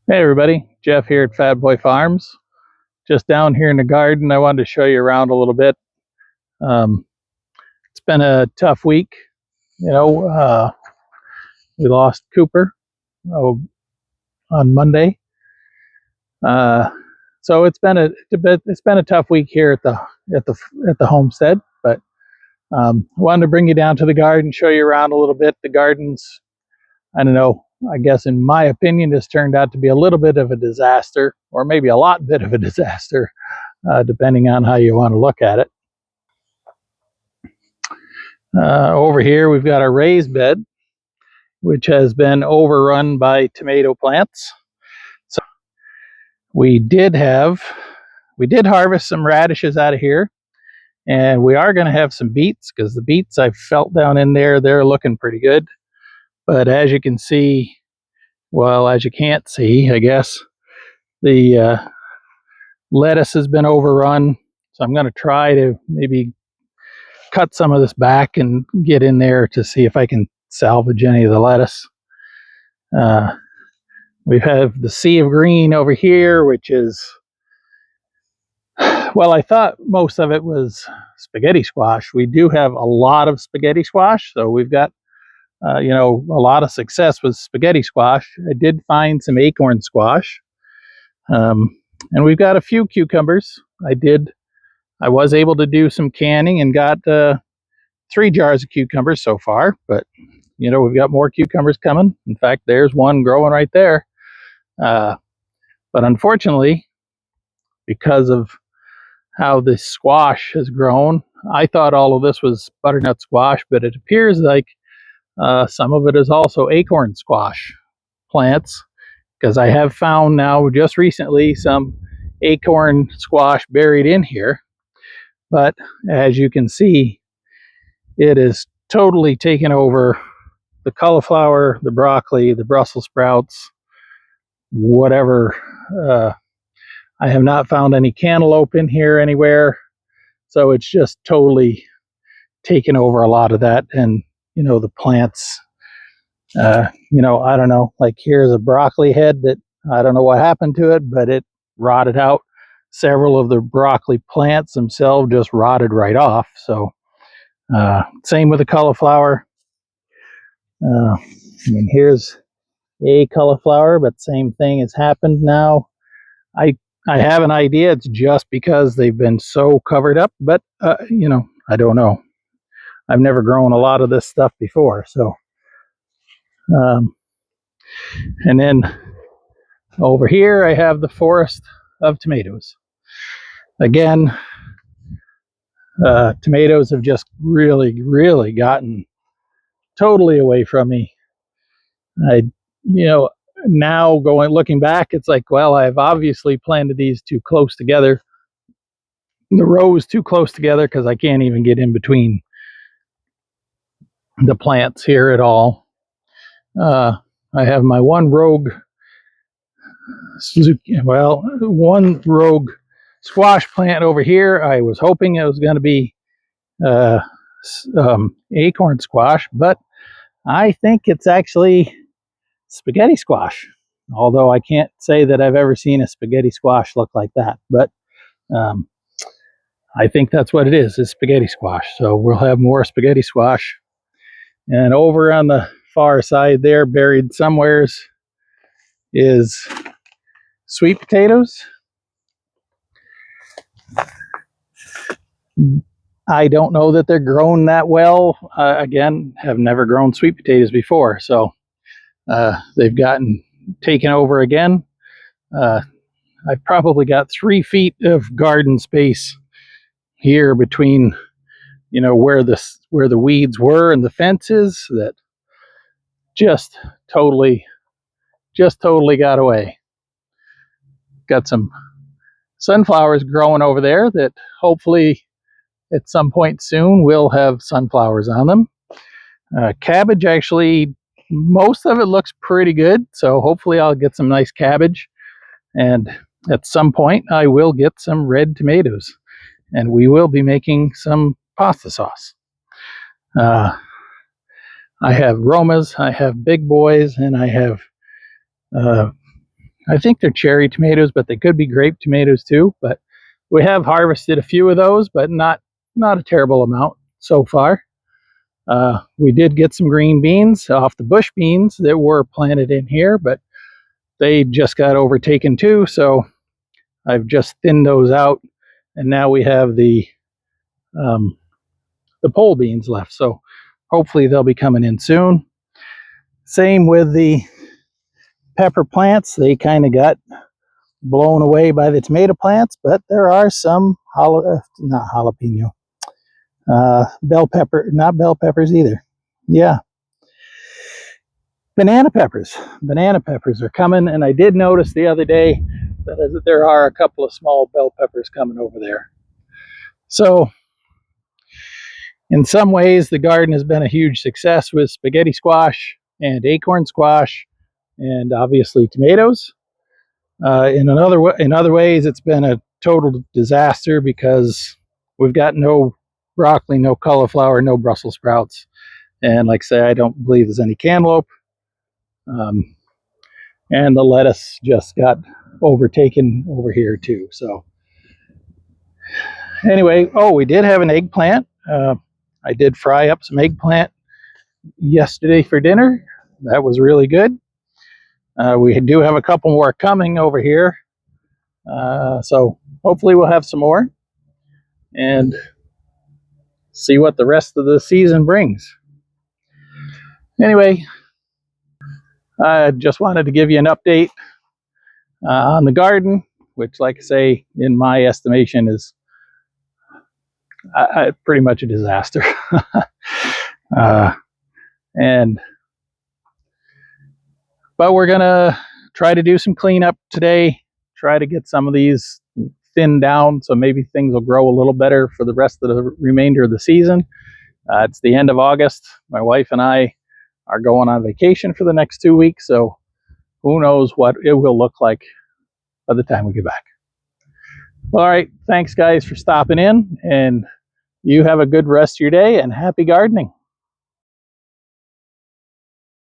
Hey everybody, Jeff here at Fat Boy Farms. Just down here in the garden, I wanted to show you around a little bit. Um, it's been a tough week. You know, we lost Cooper oh, on Monday, so it's been a tough week here at the homestead. But I wanted to bring you down to the garden, show you around a little bit. The gardens, I don't know. I guess in my opinion, this turned out to be a little bit of a disaster, or maybe a lot bit of a disaster, depending on how you want to look at it. Over here, we've got a raised bed, which has been overrun by tomato plants. So we did harvest some radishes out of here, and we are going to have some beets because the beets I felt down in there, they're looking pretty good. But as you can see, well, as you can't see, I guess, the lettuce has been overrun. So I'm going to try to maybe cut some of this back and get in there to see if I can salvage any of the lettuce. We have the sea of green over here, which is, well, I thought most of it was spaghetti squash. We do have a lot of spaghetti squash, so we've got, a lot of success with spaghetti squash. I did find some acorn squash, and we've got a few cucumbers. I was able to do some canning and got 3 jars of cucumbers so far, but we've got more cucumbers coming. In fact, there's one growing right there. But unfortunately, because of how the squash has grown, I thought all of this was butternut squash, but it appears like some of it is also acorn squash plants, because I have found now just recently some acorn squash buried in here. But as you can see, it is totally taken over the cauliflower, the broccoli, the Brussels sprouts, whatever. I have not found any cantaloupe in here anywhere. So it's just totally taken over a lot of that. And, the plants, I don't know, like here's a broccoli head that I don't know what happened to it, but it rotted out. Several of the broccoli plants themselves just rotted right off. So, same with the cauliflower. Here's a cauliflower, but same thing has happened now. I I have an idea it's just because they've been so covered up, but I don't know. I've never grown a lot of this stuff before, so um, and then over here I have the forest of tomatoes. Again, tomatoes have just really gotten totally away from me. I, now looking back, it's like, well, I've obviously planted these too close together, the rows too close together, because I can't even get in between the plants here at all. I have my one rogue squash plant over here. I was hoping it was going to be uh, acorn squash, but I think it's actually spaghetti squash. Although I can't say that I've ever seen a spaghetti squash look like that, but um, I think that's what it is spaghetti squash. So we'll have more spaghetti squash. And over on the far side there, buried somewheres, is sweet potatoes. I don't know that they're grown that well. Again, have never grown sweet potatoes before, so they've gotten taken over again. I've probably got 3 feet of garden space here between, where the weeds were and the fences that just totally got away. Got some sunflowers growing over there that hopefully at some point soon we'll have sunflowers on them. Cabbage, actually, most of it looks pretty good, so hopefully I'll get some nice cabbage. And at some point I will get some red tomatoes, and we will be making some pasta sauce. I have Romas, I have big boys, and I have I think they're cherry tomatoes, but they could be grape tomatoes too. But we have harvested a few of those, but not a terrible amount so far. We did get some green beans off the bush beans that were planted in here, but they just got overtaken too. So I've just thinned those out, and now we have the pole beans left. So hopefully they'll be coming in soon. Same with the pepper plants. They kind of got blown away by the tomato plants, but there are some not jalapeno, bell pepper, not bell peppers either. Yeah, banana peppers. Banana peppers are coming, and I did notice the other day that there are a couple of small bell peppers coming over there. So in some ways, the garden has been a huge success with spaghetti squash and acorn squash, and obviously tomatoes. In other ways, it's been a total disaster because we've got no broccoli, no cauliflower, no Brussels sprouts, and like I say, I don't believe there's any cantaloupe. And the lettuce just got overtaken over here too. So anyway, we did have an eggplant. I did fry up some eggplant yesterday for dinner. That was really good. We do have a couple more coming over here. So hopefully we'll have some more and see what the rest of the season brings. Anyway, I just wanted to give you an update on the garden, which, like I say, in my estimation is pretty much a disaster. But we're gonna try to do some cleanup today, try to get some of these thinned down so maybe things will grow a little better for the rest of the remainder of the season. It's the end of August. My wife and I are going on vacation for the next 2 weeks, so who knows what it will look like by the time we get back. All right, thanks guys for stopping in, and you have a good rest of your day and happy gardening.